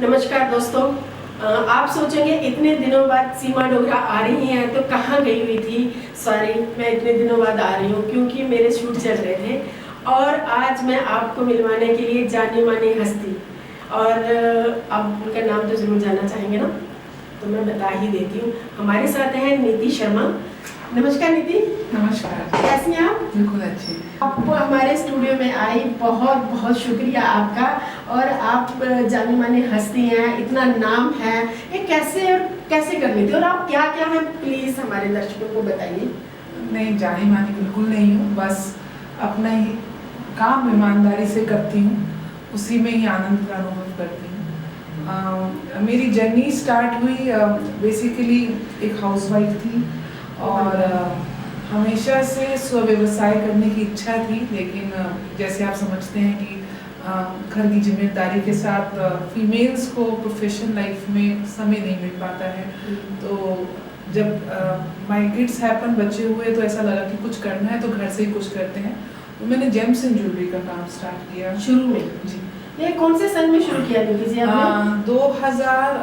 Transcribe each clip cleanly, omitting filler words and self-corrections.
नमस्कार दोस्तों। आप सोचेंगे इतने दिनों बाद सीमा डोगरा आ रही हैं तो कहाँ गई हुई थी। सॉरी, मैं इतने दिनों बाद आ रही हूँ क्योंकि मेरे शूट चल रहे थे और आज मैं आपको मिलवाने के लिए जानी मानी हस्ती, और आप उनका नाम तो ज़रूर जानना चाहेंगे ना, तो मैं बता ही देती हूँ। हमारे साथ हैं नीति शर्मा। नमस्कार नीति। नमस्कार। कैसी हैं आप? बिल्कुल अच्छी। आप हमारे स्टूडियो में आई, बहुत बहुत शुक्रिया आपका। और आप जानी मानी हस्ती हैं, इतना नाम है, ये कैसे कर लेती, और आप क्या क्या हैं प्लीज हमारे दर्शकों को बताइए। नहीं, जानी मानी बिल्कुल नहीं हूँ, बस अपना ही काम ईमानदारी से करती हूँ, उसी में ही आनंद का अनुभव करती हूँ। मेरी जर्नी स्टार्ट हुई बेसिकली एक हाउसवाइफ थी और हमेशा से स्वव्यवसाय करने की इच्छा थी, लेकिन जैसे आप समझते हैं कि घर की जिम्मेदारी के साथ फीमेल्स को प्रोफेशनल लाइफ में समय नहीं मिल पाता है। तो जब माय किड्स हैपन, बच्चे हुए, तो ऐसा लगा कि कुछ करना है तो घर से ही कुछ करते हैं। तो मैंने जेम्स एंड ज्वेलरी का काम स्टार्ट किया शुरू में। जी। ये कौन से सन में शुरू किया नीति जी आपने? 2000,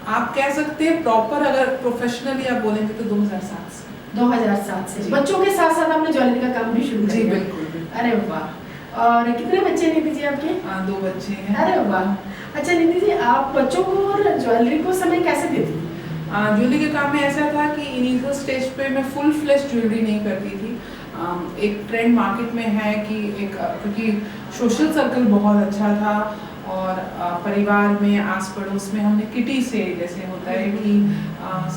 आप कह सकते हैं प्रॉपर, अगर प्रोफेशनली आप बोलेंगे तो 2007 से। 2007 से बच्चों के साथ साथ आपने ज्वेलरी का काम भी शुरू जी किया? बिल्कुल। अरे वाह। और कितने बच्चे नीति जी आपके? 2 बच्चे हैं। अरे वाह। अच्छा नीति जी, आप बच्चों को और ज्वेलरी को समय कैसे देती थी? ज्वेलरी के काम में ऐसा था कि इनिशियल स्टेज पे मैं फुल फ्लेश ज्वेलरी नहीं करती थी। एक ट्रेंड मार्केट में है कि क्योंकि सोशल सर्कल बहुत अच्छा था और परिवार में, आस पड़ोस में हमने किटी से, जैसे होता है कि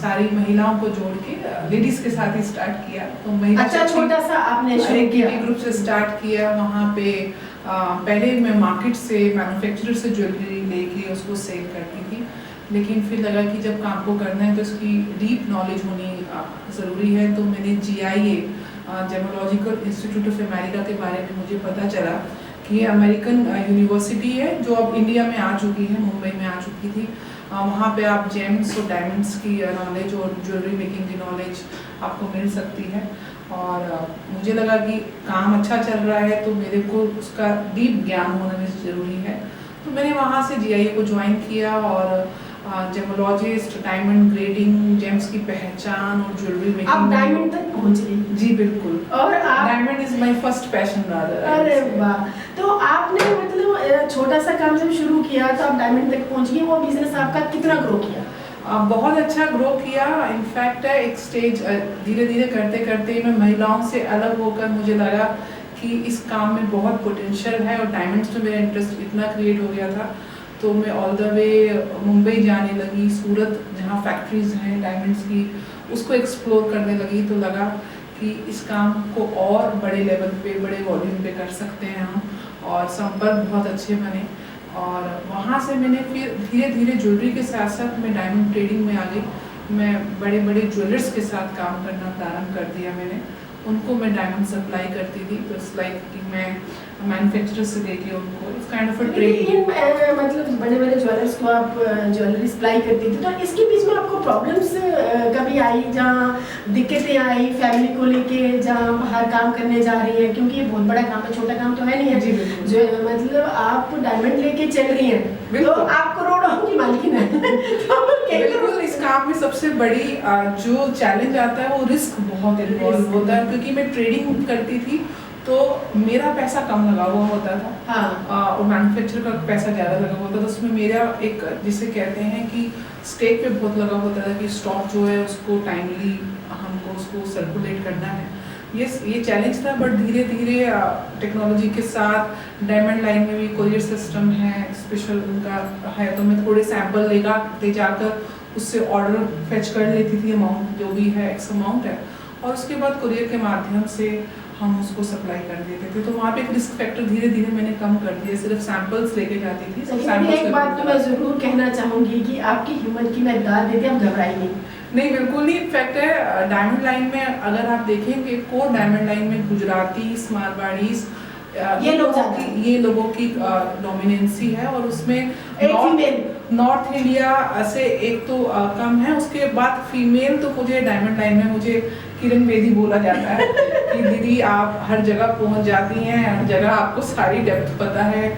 सारी महिलाओं को जोड़ के लेडीज के साथ ही स्टार्ट किया। तो महिला अच्छा, छोटा सा आपने शुरू किया, ग्रुप से स्टार्ट किया। वहाँ पे पहले मैं मार्केट से, मैन्युफैक्चरर से ज्वेलरी लेके उसको सेल करती थी, लेकिन फिर लगा कि जब काम को करना है तो इसकी डीप नॉलेज होनी ज़रूरी है। तो मैंने GIA, gemological institute of America के बारे में मुझे पता चला कि ये अमेरिकन यूनिवर्सिटी है जो अब इंडिया में आ चुकी है, मुंबई में आ चुकी थी। वहाँ पे आप जेम्स और डायमंड्स की नॉलेज और ज्वेलरी मेकिंग की नॉलेज आपको मिल सकती है। और मुझे लगा कि काम अच्छा चल रहा है तो मेरे को उसका डीप ज्ञान होना भी ज़रूरी है। तो मैंने वहाँ से GIA को ज्वाइन किया और जेमोलॉजिस्ट, डायमंड ग्रेडिंग, जेम्स की पहचान और ज्वेलरी मेकिंग। आप डायमंड तक पहुँच गई? जी बिल्कुल। और आप? Diamond is my first passion rather. अरे वाह। तो आपने मतलब छोटा सा काम जब शुरू किया तो आप डायमंड तक पहुँच गई, वो बिजनेस आपका कितना ग्रो किया? बहुत अच्छा ग्रो किया। इनफैक्ट एक स्टेज धीरे धीरे करते करते मैं महिलाओं से अलग होकर मुझे लगा कि इस काम में बहुत पोटेंशियल है और डायमंड्स में मेरा इंटरेस्ट इतना क्रिएट हो गया था। तो मैं ऑल द वे मुंबई जाने लगी, सूरत जहाँ फैक्ट्रीज हैं डायमंड्स की, उसको एक्सप्लोर करने लगी। तो लगा कि इस काम को और बड़े लेवल पे, बड़े वॉल्यूम पे कर सकते हैं हम, और संपर्क बहुत अच्छे बने। और वहाँ से मैंने फिर धीरे धीरे ज्वेलरी के साथ साथ मैं डायमंड ट्रेडिंग में आ गई। मैं बड़े बड़े ज्वेलर्स के साथ काम करना प्रारंभ कर दिया मैंने, उनको मैं डायमंड सप्लाई करती थी। तो इट्स लाइक कि मैं मैन्युफैक्चरर से लेके उनको it's kind of a trading. मतलब बड़े बड़े ज्वेलर्स को आप ज्वेलरी सप्लाई करती थी, तो इसके बीच में आपको प्रॉब्लम्स कभी आई, जहाँ दिक्कतें आई फैमिली को लेके, जहाँ बाहर काम करने जा रही हैं, क्योंकि ये बहुत बड़ा काम है, छोटा काम तो है नहीं है। जी बिल्कुल। जो मतलब आप डायमंड लेके चल रही हैं तो आप करोड़ों की मालकिन है। बिल्कुल। इस काम में सबसे बड़ी जो चैलेंज आता है वो रिस्क बहुत इन्वॉल्व होता है, क्योंकि मैं ट्रेडिंग करती थी तो मेरा पैसा कम लगा हुआ होता था। हाँ। और मैन्युफैक्चर का पैसा ज़्यादा लगा हुआ था। तो उसमें मेरा एक, जिसे कहते हैं कि स्टेक पे बहुत लगा होता था कि स्टॉक जो है उसको टाइमली हमको उसको सर्कुलेट करना है। ये चैलेंज था। बट धीरे धीरे टेक्नोलॉजी के साथ डायमंड लाइन में भी कोरियर सिस्टम है, स्पेशल उनका है, तो मैं थोड़े सैंपल ले जाकर उससे ऑर्डर फेच कर लेती थी, अमाउंट जो भी है, एक्स अमाउंट है, और उसके बाद कुरियर के माध्यम से हम उसको सप्लाई कर देते थे। तो वहाँ पे एक रिस्क फैक्टर धीरे धीरे मैंने कम कर दिया, सिर्फ सैंपल्स लेके जाती थी। एक बात तो मैं ज़रूर कहना चाहूँगी कि आपकी हिम्मत की मैं दाद देती, आप घबराई नहीं। बिल्कुल नहीं। इनफैक्ट है डायमंड लाइन में अगर आप देखेंगे, कोर डायमंड लाइन में गुजराती, मारवाड़ीज, ये लोगों की डोमिनेंसी है। और उसमें नॉर्थ इंडिया से एक तो कम है, उसके बाद फीमेल तो मुझे डायमंड लाइन में मुझे किरण बेदी बोला जाता है कि दीदी आप हर जगह पहुंच जाती हैं, हर जगह आपको सारी डेप्थ पता है।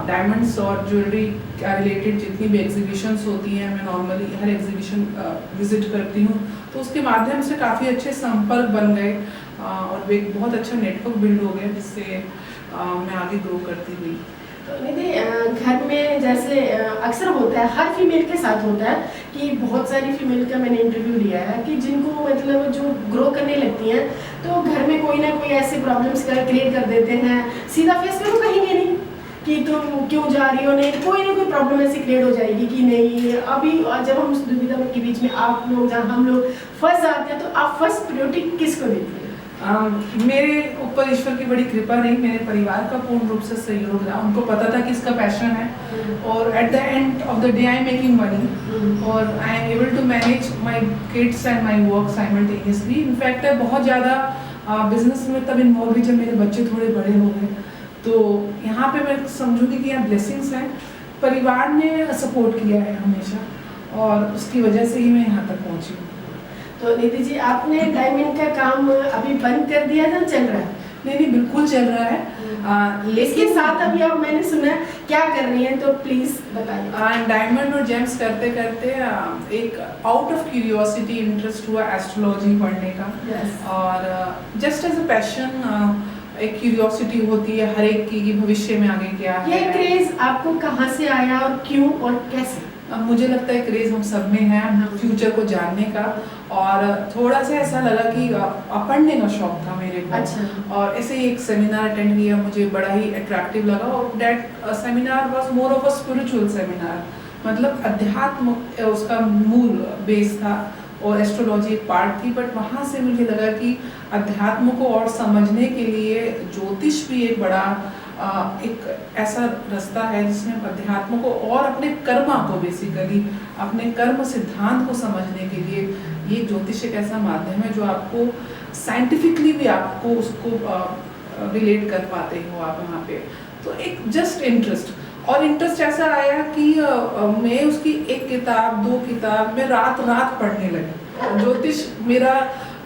डायमंड्स और ज्वेलरी का रिलेटेड जितनी भी एग्जीबिशंस होती हैं, मैं नॉर्मली हर एग्जीबिशन विजिट करती हूँ, तो उसके माध्यम से काफ़ी अच्छे संपर्क बन गए और एक बहुत अच्छा नेटवर्क बिल्ड हो गया, जिससे मैं आगे ग्रो करती हुई। तो निधि, घर में जैसे अक्सर होता है, हर फीमेल के साथ होता है कि बहुत सारी फीमेल का मैंने इंटरव्यू लिया है कि जिनको मतलब जो ग्रो करने लगती हैं तो घर में कोई ना कोई ऐसे प्रॉब्लम्स क्रिएट कर देते हैं, सीधा फेस में वो कहेंगे नहीं कि तुम क्यों जा रही हो, नहीं कोई ना कोई प्रॉब्लम ऐसी क्रिएट हो जाएगी कि नहीं। अभी जब हम उस दुविधा के बीच में आप लोग जहाँ हम लोग फंस जाते हैं, तो आप फर्स्ट प्रायोरिटी किसको देती हैं? मेरे ऊपर ईश्वर की बड़ी कृपा रही, मेरे परिवार का पूर्ण रूप से सहयोग रहा। उनको पता था कि इसका पैशन है और at the end of the day I am making money और I am able to manage my kids and my work simultaneously. In fact बहुत ज़्यादा बिजनेस में तब इन्वॉल्व हुई जब मेरे बच्चे थोड़े बड़े हो गए, तो यहाँ पे मैं समझूंगी कि यहाँ ब्लेसिंग्स हैं। परिवार ने सपोर्ट किया है हमेशा और उसकी वजह से ही मैं यहाँ तक पहुँची हूँ। तो निधि जी, आपने डायमंड का काम अभी बंद कर दिया था, चल रहा है? नहीं, बिल्कुल चल रहा है। इसके साथ अभी आप, मैंने सुना क्या कर रही हैं, तो प्लीज बताइए। डायमंड और जेम्स करते करते एक आउट ऑफ क्यूरियोसिटी इंटरेस्ट हुआ एस्ट्रोलॉजी पढ़ने का। और जस्ट एज अ पैशन, एक क्यूरियोसिटी होती है हर एक की कि भविष्य में आगे क्या है। ये क्रेज आपको कहाँ से आया और क्यों और कैसे? मुझे लगता है क्रेज हम सब में है फ्यूचर को जानने का, और थोड़ा सा ऐसा लगा कि पढ़ने का शौक था मेरे को। अच्छा। और ऐसे ही एक सेमिनार अटेंड किया, मुझे बड़ा ही अट्रैक्टिव लगा और that seminar was more of a spiritual seminar, मतलब अध्यात्म उसका मूल बेस था और एस्ट्रोलॉजी एक पार्ट थी। बट वहाँ से मुझे लगा कि अध्यात्म को और समझने के लिए ज्योतिष भी एक बड़ा एक ऐसा रास्ता है जिसमें अध्यात्म को और अपने कर्मा को, बेसिकली अपने कर्म सिद्धांत को समझने के लिए ये ज्योतिष एक ऐसा माध्यम है जो आपको साइंटिफिकली भी आपको उसको रिलेट कर पाते हो आप वहाँ पे। तो एक जस्ट इंटरेस्ट ऐसा आया कि मैं उसकी एक किताब, 2 किताब मैं रात पढ़ने लगी। ज्योतिष मेरा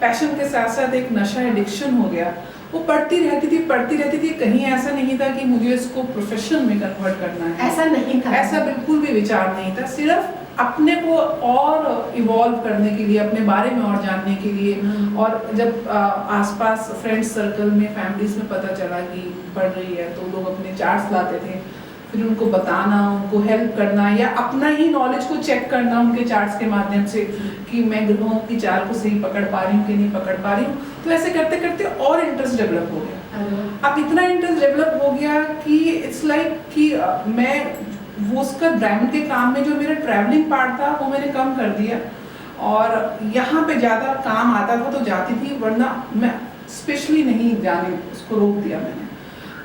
पैशन के साथ साथ एक नशा, एडिक्शन हो गया। वो पढ़ती रहती थी। कहीं ऐसा नहीं था कि मुझे इसको प्रोफेशन में कन्वर्ट करना है, ऐसा नहीं था, ऐसा बिल्कुल भी विचार नहीं था। सिर्फ अपने को और इवॉल्व करने के लिए, अपने बारे में और जानने के लिए। और जब आसपास फ्रेंड्स सर्कल में, फैमिलीज में पता चला कि पढ़ रही है, तो लोग अपने चार्ट्स लाते थे, फिर उनको बताना, उनको हेल्प करना या अपना ही नॉलेज को चेक करना उनके चार्ट्स के माध्यम से कि मैं ग्रहों की चाल को सही पकड़ पा रही हूँ कि नहीं पकड़ पा रही हूँ। तो ऐसे करते करते और इंटरेस्ट डेवलप हो गया। अब इतना इंटरेस्ट डेवलप हो गया कि इट्स लाइक कि मैं वो उसका डायमंड के काम में जो मेरा ट्रैवलिंग पार्ट था वो मैंने कम कर दिया और यहाँ पे ज़्यादा काम आता था तो जाती थी, वरना मैं स्पेशली नहीं जाने, उसको रोक दिया मैंने।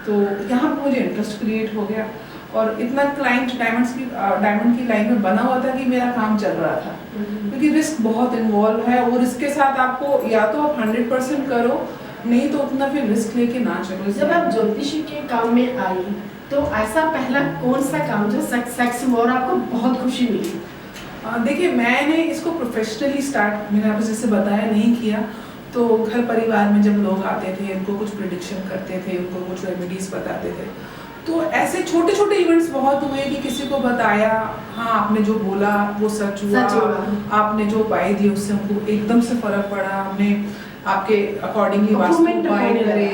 तो यहाँ पे मुझे इंटरेस्ट क्रिएट हो गया और इतना क्लाइंट डायमंड की लाइन में बना हुआ था कि मेरा काम चल रहा था, क्योंकि रिस्क बहुत इन्वॉल्व है और इसके साथ आपको या तो आप 100% करो, नहीं तो उतना फिर रिस्क लेके ना चलो। जब आप ज्योतिषी के काम में आई तो ऐसा पहला कौन सा काम जो सक्सेस हुआ और आपको बहुत खुशी मिली? देखिए, मैंने इसको प्रोफेशनली स्टार्ट, मैंने आपको जैसे बताया, नहीं किया। तो घर परिवार में जब लोग आते थे, उनको कुछ प्रेडिक्शन करते थे, उनको कुछ रेमेडीज बताते थे, तो ऐसे छोटे छोटे इवेंट्स बहुत हुए कि किसी को बताया, हाँ आपने जो बोला वो सच हुआ, आपने जो उपाय दी उससे हमको एकदम से फर्क पड़ा, हमने आपके अकॉर्डिंगली वास्तु उपाय करे,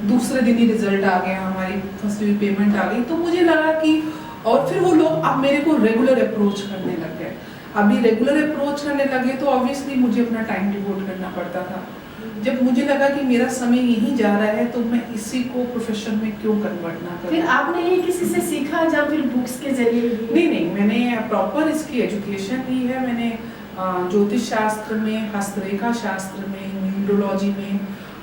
दूसरे दिन ही रिजल्ट आ गया, हमारी फंसी हुई पेमेंट आ गई। तो मुझे लगा कि, और फिर वो लोग अब मेरे को रेगुलर अप्रोच करने लग गए। अभी रेगुलर अप्रोच करने लगे तो ऑब्वियसली मुझे अपना टाइम डिवोट करना पड़ता था। जब मुझे लगा कि मेरा समय यहीं जा रहा है तो मैं इसी को प्रोफेशन में क्यों कन्वर्ट ना करूं। फिर आपने ये किसी से सीखा या फिर बुक्स के जरिए? नहीं, मैंने प्रॉपर इसकी एजुकेशन ली है। मैंने ज्योतिष शास्त्र में, हस्तरेखा शास्त्र में, न्यूमरोलॉजी में,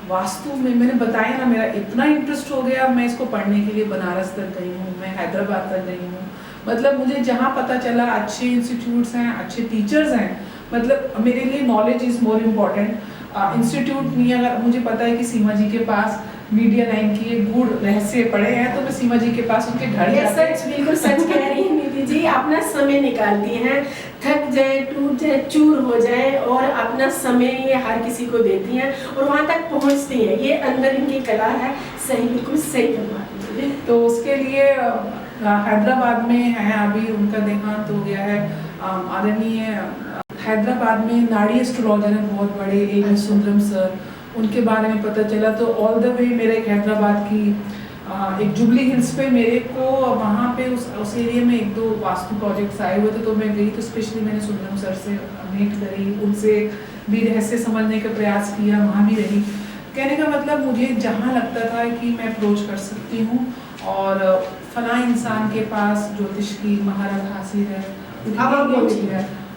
वास्तु में, मैंने बताया ना, मेरा इतना इंटरेस्ट हो गया, मैं इसको पढ़ने के लिए बनारस तक गई हूँ, मैं हैदराबाद तक गई हूँ। मतलब मुझे जहाँ पता चला अच्छे इंस्टीट्यूट्स हैं, अच्छे टीचर्स हैं, मतलब मेरे लिए knowledge is more important. Institute नहीं, अगर मुझे पता है कि सीमा जी के पास मीडिया 9 की एक गूढ़ रहस्य पड़े हैं तो मैं सीमा जी के पास उनके घर बिल्कुल सच कह रही है निधि नीति जी अपना समय निकालती हैं, थक जाए, टूट जाए, चूर हो जाए और अपना समय ये हर किसी को देती हैं और वहाँ तक पहुँचती हैं। ये अंदर इनकी कला है। सही, बिल्कुल सही करवा दी। तो उसके लिए हैदराबाद में है, अभी उनका देहांत हो गया है। आदरणीय हैदराबाद में नाड़ी एस्ट्रोलॉजर हैं बहुत बड़े, A.V. सुंदरम सर, उनके बारे में पता चला। तो ऑल द वे मेरे एक हैदराबाद की एक जुबली हिल्स पे मेरे को वहाँ पे उस एरिया में 1-2 वास्तु प्रोजेक्ट्स आए हुए थे, तो मैं गई। तो स्पेशली मैंने सुंदरम सर से मीट करी, उनसे भी रहस्य समझने का प्रयास किया, वहाँ भी रही। कहने का मतलब मुझे जहाँ लगता था कि मैं अप्रोच कर सकती हूँ और फला इंसान के पास ज्योतिष की महारत हासिल है,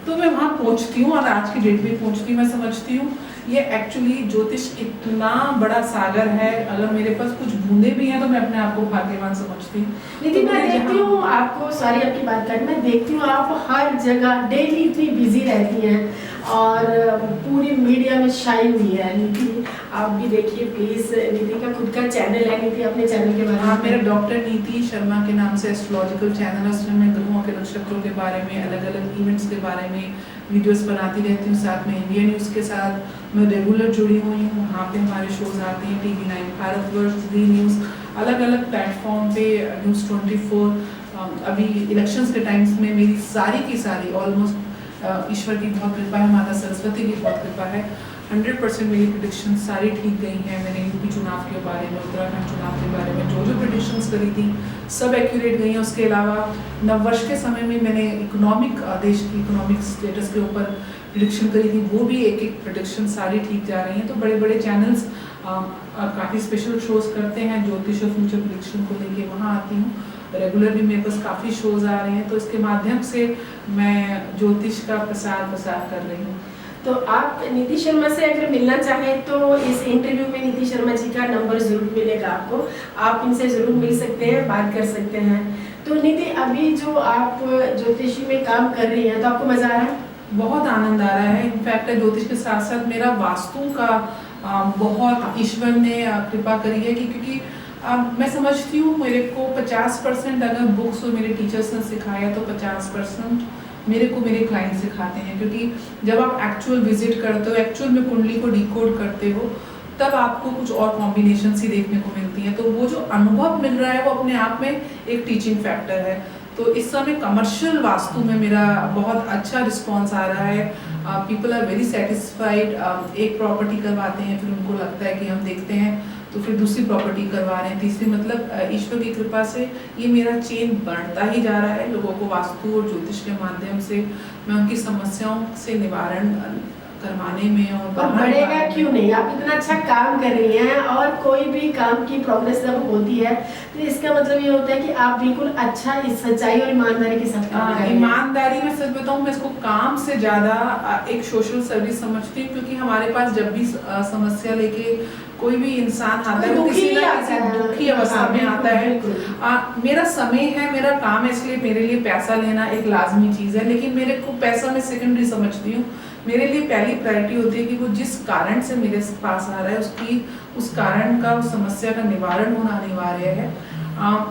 तो मैं वहाँ पहुँचती हूँ और आज की डेट में पहुँचती हूँ। मैं समझती हूँ ये एक्चुअली ज्योतिष इतना बड़ा सागर है, अगर मेरे पास कुछ बूंदे भी हैं तो मैं अपने आप को भाग्यवान समझती हूँ। लेकिन मैं देखती हूँ आपको, सॉरी आपकी बात कर, मैं देखती हूँ आप हर जगह डेली इतनी बिजी रहती हैं और पूरी मीडिया में शाई हुई है नीति। आप भी देखिए प्लीज, नीति का खुद का चैनल है। नीति अपने चैनल के बारे में। हाँ, मेरा डॉक्टर नीति शर्मा के नाम से एस्ट्रोलॉजिकल चैनल है, उसमें मैं ग्रहों के नक्षत्रों के बारे में, अलग अलग इवेंट्स के बारे में वीडियोस बनाती रहती हूँ। साथ में इंडिया न्यूज़ के साथ मैं रेगुलर जुड़ी हुई हूँ। वहाँ पे हमारे शोज आते हैं, TV9 भारतवर्ष, ज़ी न्यूज़, अलग अलग प्लेटफॉर्म पे, न्यूज़ 24। अभी इलेक्शंस के टाइम्स में मेरी सारी की सारी ऑलमोस्ट ईश्वर की बहुत कृपा है, माता सरस्वती की बहुत कृपा है, 100% मेरी प्रेडिक्शन सारी ठीक गई हैं। मैंने यूपी चुनाव के बारे में, उत्तराखंड चुनाव के बारे में जो प्रेडिक्शंस करी थी सब एक्यूरेट गई हैं। उसके अलावा नववर्ष के समय में मैंने देश की इकोनॉमिक स्टेटस के ऊपर प्रेडिक्शन करी थी, वो भी एक प्रेडिक्शन सारी ठीक जा रही हैं। तो बड़े बड़े चैनल्स काफ़ी स्पेशल शोज करते हैं ज्योतिष और फ्यूचर प्रेडिक्शन को लेके, वहाँ आती हूँ। रेगुलर भी मेरे पास काफ़ी शोज आ रहे हैं, तो इसके माध्यम से मैं ज्योतिष का प्रसार कर रही हूँ। तो आप नीति शर्मा से अगर मिलना चाहें तो इस इंटरव्यू में नीति शर्मा जी का नंबर जरूर मिलेगा आपको, आप इनसे जरूर मिल सकते हैं, बात कर सकते हैं। तो नीति, अभी जो आप ज्योतिषी में काम कर रही हैं तो आपको मजा आ रहा है? बहुत आनंद आ रहा है। इनफैक्ट ज्योतिष के साथ साथ मेरा वास्तु का बहुत ईश्वर ने कृपा करी है कि क्योंकि मैं समझती हूँ मेरे को 50% अगर बुक्स और मेरे टीचर्स ने सिखाया तो 50% मेरे को मेरे क्लाइंट सिखाते हैं। क्योंकि जब आप एक्चुअल विजिट करते हो, एक्चुअल में कुंडली को डिकोड करते हो, तब आपको कुछ और कॉम्बिनेशन ही देखने को मिलती हैं। तो वो जो अनुभव मिल रहा है वो अपने आप में एक टीचिंग फैक्टर है। तो इस समय कमर्शियल वास्तु में मेरा बहुत अच्छा रिस्पॉन्स आ रहा है। People are very satisfied. एक प्रॉपर्टी करवाते हैं, फिर उनको लगता है कि हम देखते हैं तो फिर दूसरी प्रॉपर्टी करवा रहे हैं, तीसरी, मतलब ईश्वर की कृपा से ये मेरा चेन बढ़ता ही जा रहा है। लोगों को वास्तु और ज्योतिष के माध्यम से मैं उनकी समस्याओं से निवारण करवाने में और बढ़ेगा क्यों नहीं। आप इतना अच्छा काम कर रही हैं और कोई भी काम की प्रोग्रेस जब होती है तो इसका मतलब ये होता है कि आप बिल्कुल अच्छा, इस सच्चाई और ईमानदारी के साथ काम कर रही हैं। ईमानदारी में सच बताऊं, मैं इसको काम से ज्यादा एक सोशल सर्विस समझती हूँ। क्योंकि हमारे पास जब भी समस्या लेके कोई भी इंसान आता है, वो किसी ना किसी दुखी अवस्था में आता है। मेरा समय है, मेरा काम है, इसलिए मेरे लिए पैसा लेना एक लाजमी चीज़ है। लेकिन मेरे को पैसा मैं सेकेंडरी समझती हूँ। मेरे लिए पहली प्रायोरिटी होती है कि वो जिस कारण से मेरे पास आ रहा है उस कारण का, उस समस्या का निवारण होना अनिवार्य है।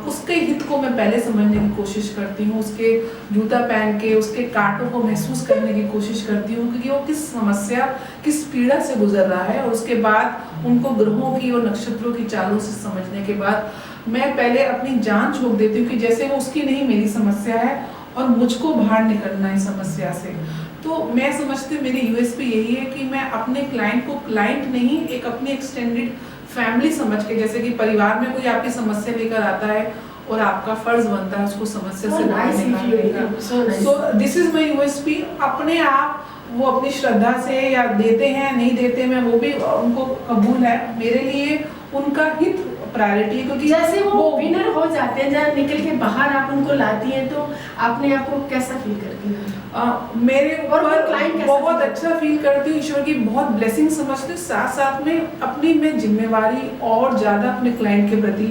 उसके हित को मैं पहले समझने की कोशिश करती हूँ, उसके जूता पहन के उसके कांटों को महसूस करने की कोशिश करती हूँ क्योंकि वो किस समस्या, किस पीड़ा से गुजर रहा है। और उसके बाद उनको ग्रहों की और नक्षत्रों की चालों से समझने के बाद मैं पहले अपनी जान झोंक देती हूँ कि जैसे वो उसकी नहीं मेरी समस्या है और मुझको बाहर निकलना है समस्या से। तो मैं समझती हूँ मेरी यूएसपी यही है कि मैं अपने क्लाइंट को क्लाइंट नहीं, एक अपनी एक्सटेंडेड फैमिली समझ के, जैसे कि परिवार में कोई आपकी समस्या लेकर आता है और आपका फर्ज बनता है उसको समस्या से बाहर निकालने का। So this is my USP. अपने आप वो अपनी श्रद्धा से या देते हैं नहीं देते हैं, वो भी उनको कबूल है। मेरे लिए उनका हित प्रायोरिटी है क्योंकि जैसे वो विनर हो जाते हैं, जब निकल के बाहर आप उनको लाती हैं तो अपने आप को कैसा फील करती हैं? मेरे ऊपर बहुत अच्छा फील करती हूँ, ईश्वर की बहुत ब्लेसिंग समझती हूँ। साथ साथ में अपनी मैं जिम्मेवारी और ज़्यादा अपने क्लाइंट के प्रति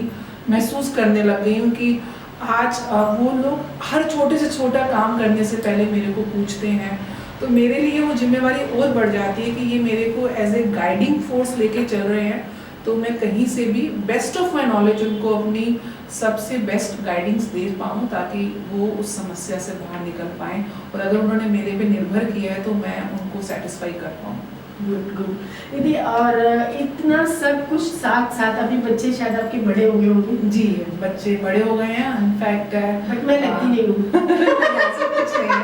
महसूस करने लग गई हूँ कि आज वो लोग हर छोटे से छोटा काम करने से पहले मेरे को पूछते हैं। तो मेरे लिए वो जिम्मेवारी और बढ़ जाती है कि ये मेरे को एज ए गाइडिंग फोर्स लेके चल रहे हैं। तो मैं कहीं से भी बेस्ट ऑफ माई नॉलेज उनको अपनी सबसे बेस्ट गाइडेंस दे पाऊँ, ताकि वो उस समस्या से बाहर निकल पाएँ, और अगर उन्होंने मेरे पे निर्भर किया है तो मैं उनको सेटिस्फाई कर पाऊँ। गुड गुड दीदी। और इतना सब कुछ साथ साथ अभी बच्चे शायद आपके बड़े हो गए होंगे। जी, बच्चे बड़े हो गए हैं, इनफैक्ट बट मैं लगती नहीं हूँ। ऐसा कुछ नहीं है,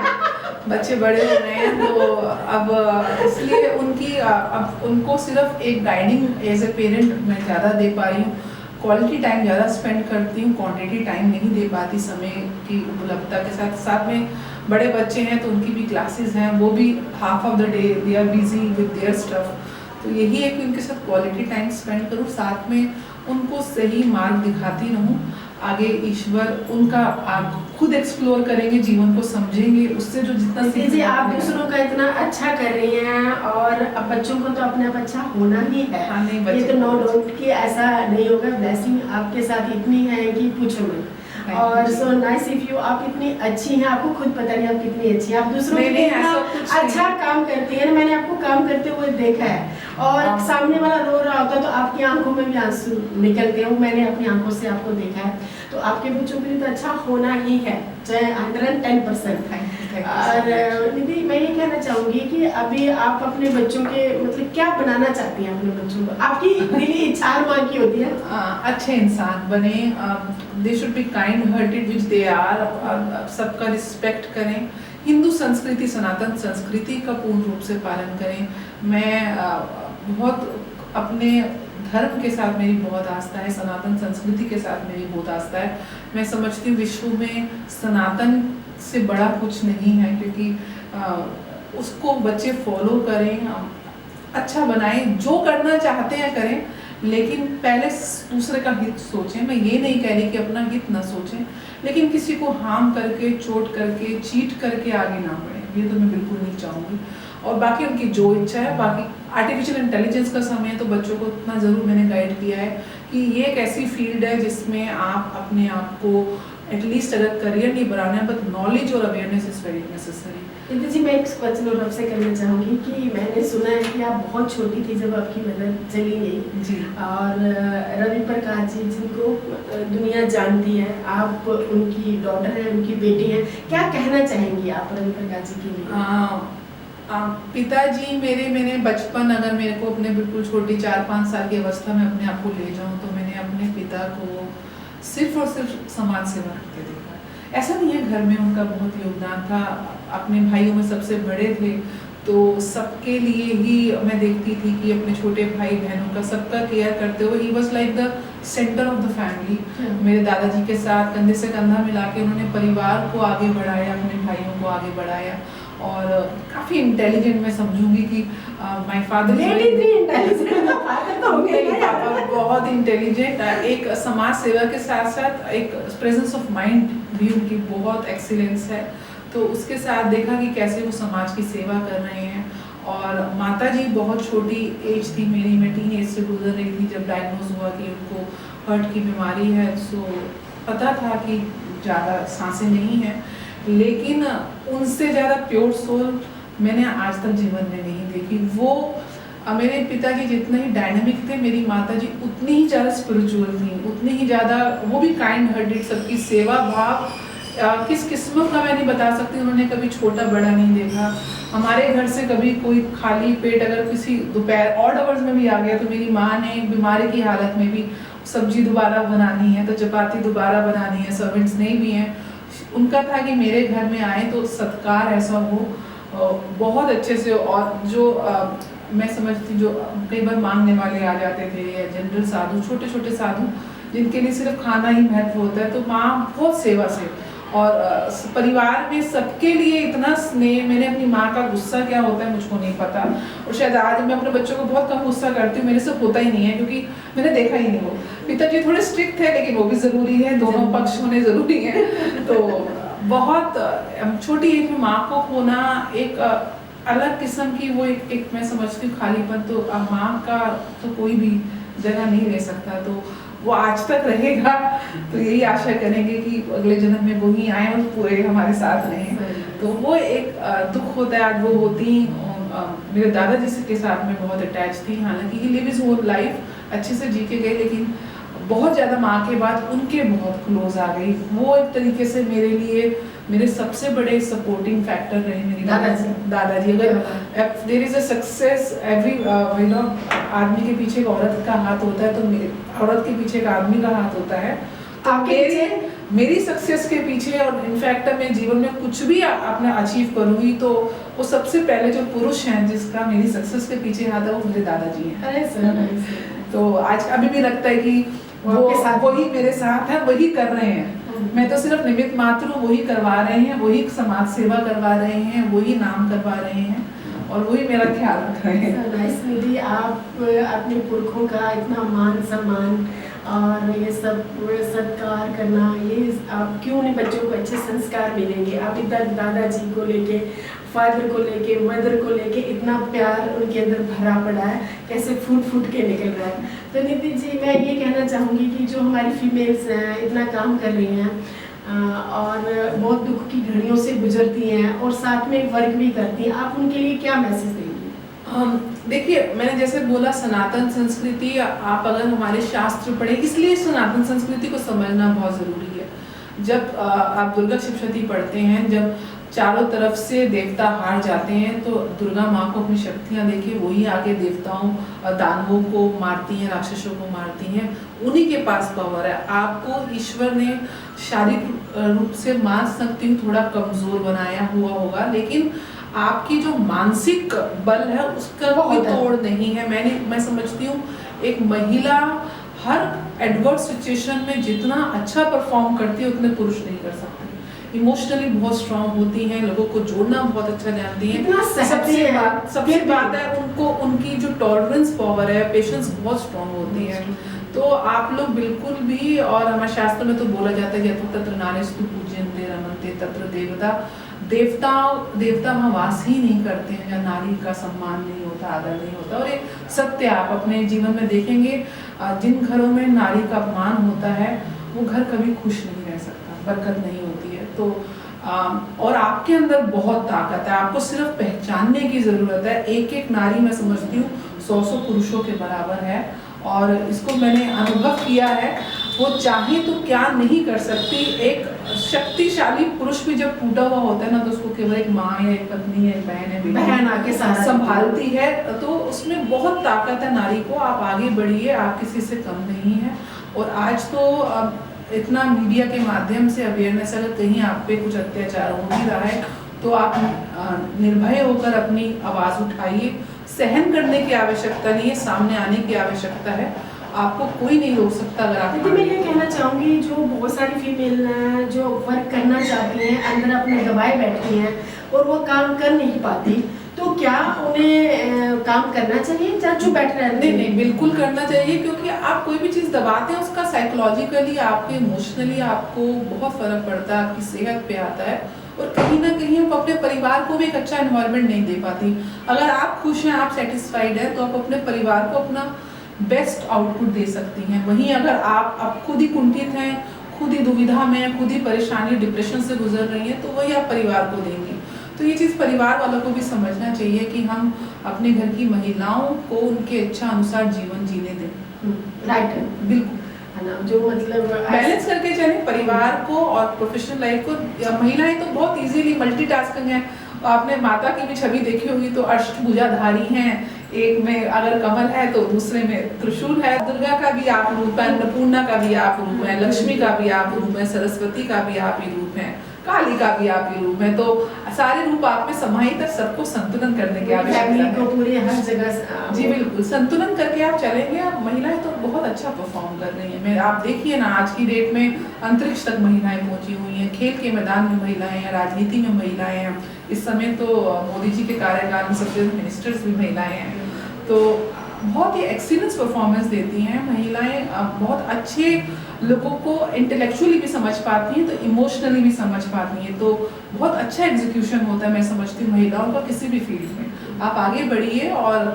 बच्चे बड़े हो गए हैं, तो अब इसलिए उनकी अब उनको सिर्फ एक गाइडिंग एज ए पेरेंट मैं ज़्यादा दे पा रही हूँ, क्वालिटी टाइम ज़्यादा स्पेंड करती हूँ, क्वांटिटी टाइम नहीं दे पाती समय की उपलब्धता के साथ। साथ में बड़े बच्चे हैं तो उनकी भी क्लासेस हैं, वो भी half of the day they are busy with their stuff. तो यही है कि उनके साथ क्वालिटी टाइम स्पेंड करूँ, साथ में उनको सही मार्ग दिखाती रहूँ। आगे ईश्वर उनका आप खुद एक्सप्लोर करेंगे, जीवन को समझेंगे, उससे जो जितना जी आप दूसरों का इतना अच्छा कर रही हैं, और अब बच्चों को तो अपने आप अच्छा होना ही है। हाँ, नहीं, ये तो नो डाउट कि ऐसा नहीं होगा। ब्लेसिंग आपके साथ इतनी है कि पूछो मत। और सो नाइस इफ यू, आप इतनी अच्छी हैं, आपको खुद पता नहीं आप कितनी अच्छी हैं, आप दूसरों के लिए इतना अच्छा काम करती हैं। मैंने आपको काम करते हुए देखा है, और सामने वाला रो रहा होता है तो आपकी आंखों में भी आंसू निकलते हैं, मैंने अपनी आंखों से आपको देखा है। तो आपके बच्चों के लिए तो अच्छा होना ही है, चाहे 110%। और दीदी मैं ये कहना चाहूँगी कि अभी आप अपने बच्चों के मतलब क्या बनाना चाहती हैं अपने बच्चों को? आपकी दिली इच्छा माँ की होती है अच्छे इंसान बने, they should be kind hearted which they are, सबका रिस्पेक्ट करें, हिंदू संस्कृति सनातन संस्कृति का पूर्ण रूप से पालन करें। मैं बहुत अपने धर्म के साथ मेरी बहुत आस्था है, सनातन संस्कृति के साथ मेरी बहुत आस्था है। मैं समझती हूँ विश्व में सनातन से बड़ा कुछ नहीं है, क्योंकि उसको बच्चे फॉलो करें, अच्छा बनाएं, जो करना चाहते हैं करें, लेकिन पहले दूसरे का हित सोचें। मैं ये नहीं कह रही कि अपना हित ना सोचें, लेकिन किसी को हार्म करके, चोट करके, चीट करके आगे ना बढ़ें, ये तो मैं बिल्कुल नहीं चाहूँगी। और बाकी उनकी जो इच्छा है, बाकी आर्टिफिशियल इंटेलिजेंस का समय है तो बच्चों को इतना ज़रूर मैंने गाइड किया है कि ये एक ऐसी फील्ड है जिसमें आप अपने आप को एटलीस्ट अगर करियर नहीं बनाना है, बट नॉलेज और अवेयरनेस इज वेरी नेसेसरी। दीदी जी मैं एक क्वेश्चन और आपसे करना चाहूँगी कि मैंने सुना है कि आप बहुत छोटी थी जब आपकी मदर चली गई जी, और रवि प्रकाश जी जिनको दुनिया जानती है, आप उनकी डॉटर है, उनकी बेटी है, क्या कहना चाहेंगी आप रवि प्रकाश जी के लिए? पिताजी मैंने बचपन, अगर मेरे को अपने बिल्कुल छोटी 4-5 साल की अवस्था में अपने आप को ले जाऊं तो मैंने अपने पिता को सिर्फ और सिर्फ समाज सेवा करते देखा। ऐसा नहीं है, घर में उनका बहुत योगदान था, अपने भाइयों में सबसे बड़े थे, तो सबके लिए ही मैं देखती थी कि अपने छोटे भाई बहनों का सबका केयर करते हुए he was like the centre of the family. मेरे दादाजी के साथ कंधे से कंधा मिला के उन्होंने परिवार को आगे बढ़ाया, अपने भाइयों को आगे बढ़ाया, और काफ़ी इंटेलिजेंट मैं समझूंगी कि माय फादर बहुत इंटेलिजेंट, एक समाज सेवा के साथ साथ एक प्रेजेंस ऑफ माइंड भी उनकी बहुत एक्सीलेंस है। तो उसके साथ देखा कि कैसे वो समाज की सेवा कर रहे हैं। और माता जी बहुत छोटी एज थी मेरी, मैं टीन एज से गुजर रही थी जब डायग्नोज हुआ कि उनको हार्ट की बीमारी है। सो पता था कि ज़्यादा सांसें नहीं हैं, लेकिन उनसे ज़्यादा प्योर सोल मैंने आज तक जीवन में नहीं देखी। वो मेरे पिताजी जितने ही डायनामिक थे, मेरी माताजी उतनी ही ज़्यादा स्पिरिचुअल थी, उतनी ही ज़्यादा, वो भी काइंड हार्टेड, सबकी सेवा भाव किस किस्म का मैं नहीं बता सकती। उन्होंने कभी छोटा बड़ा नहीं देखा। हमारे घर से कभी कोई खाली पेट अगर किसी दोपहर ऑड आवर्स में भी आ गया तो मेरी माँ ने बीमारी की हालत में भी सब्जी दोबारा बनानी है तो चपाती दोबारा बनानी है, सर्वेंट्स नहीं भी हैं। उनका था कि मेरे घर में आए तो सत्कार ऐसा हो बहुत अच्छे से। और जो मैं समझती, जो कई बार मांगने वाले आ जाते थे या जनरल साधु, छोटे छोटे साधु जिनके लिए सिर्फ खाना ही महत्व होता है, तो माँ बहुत सेवा से और परिवार में सबके लिए इतना स्नेह। मैंने अपनी माँ का गुस्सा क्या होता है मुझको नहीं पता, और शायद आज मैं अपने बच्चों को बहुत कम गुस्सा करती हूँ, मेरे से होता ही नहीं है क्योंकि मैंने देखा ही नहीं। वो पिताजी थोड़े स्ट्रिक्ट थे, लेकिन वो भी ज़रूरी है, दोनों पक्ष होने ज़रूरी हैं। तो बहुत छोटी एज में माँ को खोना एक अलग किस्म की, वो एक मैं समझती हूँ खालीपन, तो माँ का तो कोई भी जगह नहीं ले सकता। तो वो आज तक रहेगा। तो यही आशा करेंगे कि अगले जन्म में वो ही आए और पूरे हमारे साथ रहें। तो वो एक दुख होता है। आज वो होती मेरे दादाजी के साथ मैं बहुत अटैच थी, हालांकि he live his whole life अच्छे से जी के गए, लेकिन बहुत ज़्यादा माँ के बाद उनके बहुत क्लोज आ गई। वो एक तरीके से मेरे लिए मेरे सबसे बड़े सपोर्टिंग फैक्टर रहे मेरी दादाजी। अगर there is a success every you know, आदमी के पीछे एक औरत का हाथ होता है, तो औरत के पीछे एक आदमी का हाथ होता है। तो मेरी सक्सेस के पीछे, और इनफैक्ट मैं जीवन में कुछ भी अपना अचीव करूँगी तो वो सबसे पहले जो पुरुष हैं जिसका मेरी सक्सेस के पीछे हाथ है वो मेरे दादाजी हैं। अरे सर, तो आज अभी भी लगता है कि वो वही मेरे साथ है, वही कर रहे हैं। मैं तो सिर्फ निमित्त मात्र हूँ, वही करवा रहे हैं, वही समाज सेवा करवा रहे हैं, वही नाम करवा रहे हैं और वही मेरा ख्याल रख रहे हैं। नाइस निधि, आप अपने पुरखों का इतना मान सम्मान और ये सब सत्कार करना, ये आप क्यों नहीं, बच्चों को अच्छे संस्कार मिलेंगे। अभी तक दादाजी को लेके, फादर को लेके, मदर को लेके इतना प्यार उनके अंदर भरा पड़ा है, कैसे फूट फूट के निकल रहा है। तो निधि जी, मैं ये कहना चाहूँगी कि जो हमारी फीमेल्स हैं इतना काम कर रही हैं और बहुत दुख की घड़ियों से गुजरती हैं और साथ में वर्क भी करती हैं, आप उनके लिए क्या मैसेज देंगे? देखिए, मैंने जैसे बोला सनातन संस्कृति, आप अगर हमारे शास्त्र पढ़े, इसलिए सनातन संस्कृति को समझना बहुत ज़रूरी है। जब आप दुर्गा सप्तशती पढ़ते हैं, जब चारों तरफ से देवता हार जाते हैं तो दुर्गा माँ को अपनी शक्तियाँ देके वही आगे देवताओं दानवों को मारती हैं, राक्षसों को मारती हैं, उन्हीं के पास पावर है। आपको ईश्वर ने शारीरिक रूप से मान सकती हूँ थोड़ा कमज़ोर बनाया हुआ होगा, लेकिन आपकी जो मानसिक बल है उसका कोई तोड़ नहीं है। मैं समझती हूँ एक महिला हर एडवर्स सिचुएशन में जितना अच्छा परफॉर्म करती है उतने पुरुष नहीं कर सकते। इमोशनली बहुत स्ट्रांग होती हैं, लोगों को जोड़ना बहुत अच्छा जानती हैं। सबसे बात है उनको, उनकी जो टॉलरेंस पावर है, पेशेंस बहुत स्ट्रांग होती है। तो आप लोग बिल्कुल भी, और हमारे शास्त्र में तो बोला जाता है यत्र तत्र नारीस्तु पूज्यन्ते रमन्ते तत्र देवता, देवता वहाँ वास ही नहीं करते हैं जहाँ नारी का सम्मान नहीं होता, आदर नहीं होता। और ये सत्य आप अपने जीवन में देखेंगे, जिन घरों में नारी का अपमान होता है वो घर कभी खुश नहीं रह सकता, बरकत नहीं होती है। तो और आपके अंदर बहुत ताकत है, आपको सिर्फ पहचानने की ज़रूरत है। एक एक नारी मैं समझती हूँ 100 पुरुषों के बराबर है, और इसको मैंने अनुभव किया है। वो चाहे तो क्या नहीं कर सकती। एक शक्तिशाली पुरुष भी जब टूटा हुआ होता है ना, तो उसको केवल एक माँ या एक पत्नी या एक बहन आके सारा संभालती है। तो उसमें बहुत ताकत है नारी को। आप आगे बढ़िए, आप किसी से कम नहीं है। और आज तो इतना मीडिया के माध्यम से अवेयरनेस, अगर कहीं आप पे कुछ अत्याचार हो भी रहा है तो आप निर्भय होकर अपनी आवाज़ उठाइए। सहन करने की आवश्यकता नहीं है, सामने आने की आवश्यकता है। आपको कोई नहीं रोक सकता। अगर आप, मैं ये कहना चाहूँगी, जो बहुत सारी फीमेल जो वर्क करना चाहती हैं, अंदर अपने दबाए बैठी हैं और वो काम कर नहीं पाती, तो क्या उन्हें काम करना चाहिए या चुप बैठ रहना चाहिए? नहीं, बिल्कुल करना चाहिए, क्योंकि आप कोई भी चीज़ दबाते हैं उसका साइकोलॉजिकली, आपके इमोशनली आपको बहुत फर्क पड़ता है, आपकी सेहत पे आता है। और कहीं ना कहीं आप अपने परिवार को भी एक अच्छा एनवायरनमेंट नहीं दे पाती। अगर आप खुश हैं, आप सेटिस्फाइड हैं, तो आप अपने परिवार को अपना बेस्ट आउटपुट दे सकती हैं। वहीं अगर आप खुद ही कुंठित हैं, खुद ही दुविधा में, खुद ही परेशानी डिप्रेशन से गुजर रही हैं, तो वही आप परिवार को देंगी। तो ये चीज़ परिवार वालों को भी समझना चाहिए कि हम अपने घर की महिलाओं को उनके इच्छा अनुसार जीवन जीने दें। राइट, बिल्कुल, है ना, जो मतलब बैलेंस करके चले परिवार को और प्रोफेशनल लाइफ को। महिलाएं तो बहुत इजीली मल्टीटास्किंग हैं। आपने माता की भी छवि देखी होगी, तो अष्टभुजाधारी हैं। एक में अगर कमल है तो दूसरे में त्रिशूल है। दुर्गा का भी आप रूप है, अन्नपूर्णा का भी आप रूप है, लक्ष्मी का भी आप रूप है, सरस्वती का भी आप ही रूप है, काली का भी आप ही रूप है। तो सारे रूप आप में समाहित है। सबको संतुलन करने की आवश्यकता है। पूरी हर जगह जी बिल्कुल, संतुलन करके आप चलेंगे। आप महिलाएं तो बहुत अच्छा परफॉर्म कर रही हैं। आप देखिए ना, आज की डेट में अंतरिक्ष तक महिलाएं पहुंची हुई हैं, खेल के मैदान में महिलाएं हैं, राजनीति में महिलाएं हैं। इस समय तो मोदी जी के कार्यकाल में सबसे मिनिस्टर्स भी महिलाएं हैं। तो बहुत ही एक्सीलेंस परफॉर्मेंस देती हैं महिलाएं। बहुत अच्छे लोगों को इंटेलेक्चुअली भी समझ पाती हैं, तो इमोशनली भी समझ पाती हैं। तो बहुत अच्छा एग्जीक्यूशन होता है, मैं समझती हूँ, महिलाओं का किसी भी फील्ड में। आप आगे बढ़िए और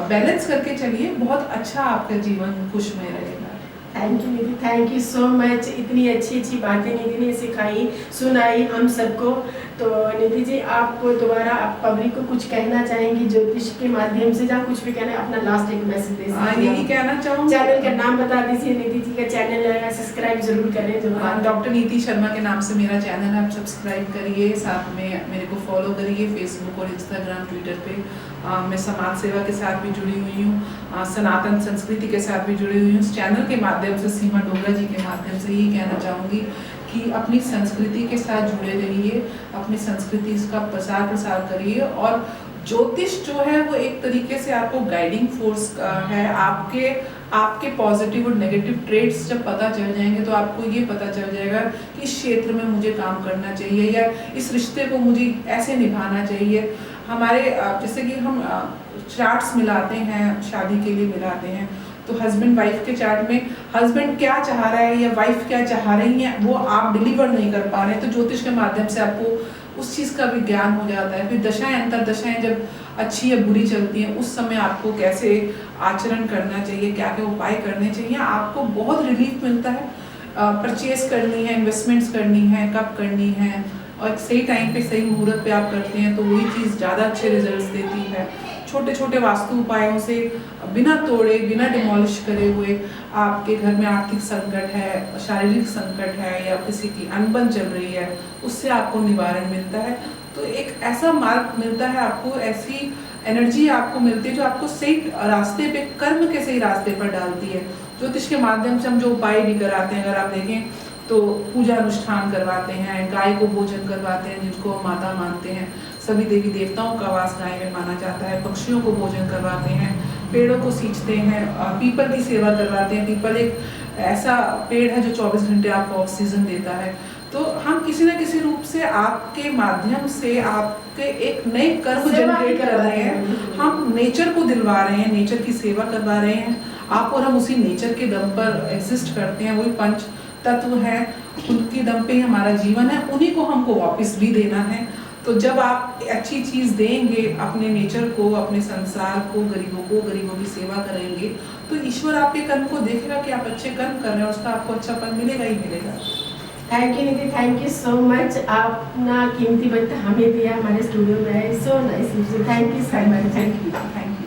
बैलेंस करके चलिए, बहुत अच्छा आपका जीवन खुशमय रहेगा। Thank you Nidhi, thank you so much. इतनी अच्छी अच्छी बातें निधि ने सिखाई, सुनाई हम सबको। तो निधि जी, आप दोबारा आप पब्लिक को कुछ कहना चाहेंगी ज्योतिष के माध्यम से, जहाँ कुछ भी कहना है, अपना लास्ट एक मैसेज दे दीजिए। यही कहना चाहूँगी, चैनल का नाम बता दीजिए। निधि जी का चैनल है, सब्सक्राइब जरूर करें। जो डॉक्टर नीति शर्मा के नाम से मेरा चैनल है, आप सब्सक्राइब करिए, साथ में मेरे को फॉलो करिए फेसबुक और इंस्टाग्राम, ट्विटर पे। मैं समाज सेवा के साथ भी जुड़ी हुई हूँ, सनातन संस्कृति के साथ भी जुड़ी हुई हूँ। इस चैनल के माध्यम से, सीमा डोगरा जी के माध्यम से यही कहना चाहूँगी कि अपनी संस्कृति के साथ जुड़े रहिए, अपनी संस्कृति इसका प्रसार करिए। और ज्योतिष जो है वो एक तरीके से आपको गाइडिंग फोर्स है। आपके पॉजिटिव और नेगेटिव ट्रेड्स जब पता चल जाएंगे तो आपको ये पता चल जाएगा कि इस क्षेत्र में मुझे काम करना चाहिए या इस रिश्ते को मुझे ऐसे निभाना चाहिए। हमारे जैसे कि हम चार्ट्स मिलाते हैं, शादी के लिए मिलाते हैं, तो हस्बैंड वाइफ के चार्ट में हस्बैंड क्या चाह रहा है या वाइफ क्या चाह रही है वो आप डिलीवर नहीं कर पा रहे हैं, तो ज्योतिष के माध्यम से आपको उस चीज़ का भी ज्ञान हो जाता है। फिर दशाएं, अंतरदशाएं जब अच्छी या बुरी चलती हैं, उस समय आपको कैसे आचरण करना चाहिए, क्या क्या उपाय करने चाहिए, आपको बहुत रिलीफ मिलता है। परचेज करनी है, इन्वेस्टमेंट्स करनी है, कब करनी है, और सही टाइम पे सही मुहूर्त पे आप करते हैं तो वही चीज़ ज़्यादा अच्छे रिजल्ट्स देती है। छोटे छोटे वास्तु उपायों से बिना तोड़े, बिना डिमोलिश करे हुए, आपके घर में आर्थिक संकट है, शारीरिक संकट है या किसी की अनबन चल रही है, उससे आपको निवारण मिलता है। तो एक ऐसा मार्ग मिलता है आपको, ऐसी एनर्जी आपको मिलती है जो आपको सही रास्ते पे, कर्म के सही रास्ते पर डालती है। ज्योतिष के माध्यम से हम जो उपाय भी कराते हैं, अगर आप देखें तो पूजा अनुष्ठान करवाते हैं, गाय को भोजन करवाते हैं जिनको हम माता मानते हैं, सभी देवी देवताओं का वास गाय में माना जाता है, पक्षियों को भोजन करवाते हैं, पेड़ों को सींचते हैं, पीपल की सेवा करवाते हैं। पीपल एक ऐसा पेड़ है जो 24 घंटे आपको ऑक्सीजन देता है। तो हम किसी न किसी रूप से आपके माध्यम से आपके एक नए कर्म जनरेट कर रहे हैं, हम नेचर को दिलवा रहे हैं, नेचर की सेवा करवा रहे हैं आप, और हम उसी नेचर के दम पर एग्जिस्ट करते हैं। वही पंच तत्व है, उनके दम पे हमारा जीवन है, उन्हीं को हमको वापस भी देना है। तो जब आप अच्छी चीज़ देंगे अपने नेचर को, अपने संसार को, गरीबों की सेवा करेंगे, तो ईश्वर आपके कर्म को देखेगा कि आप अच्छे कर्म कर रहे हैं, उसका आपको अच्छा फल मिलेगा ही मिलेगा। Thank you Nidhi, thank you so much. आपने कीमती वक्त हमें दिया, हमारे स्टूडियो में आए, so nice. Thank you so much. Thank you.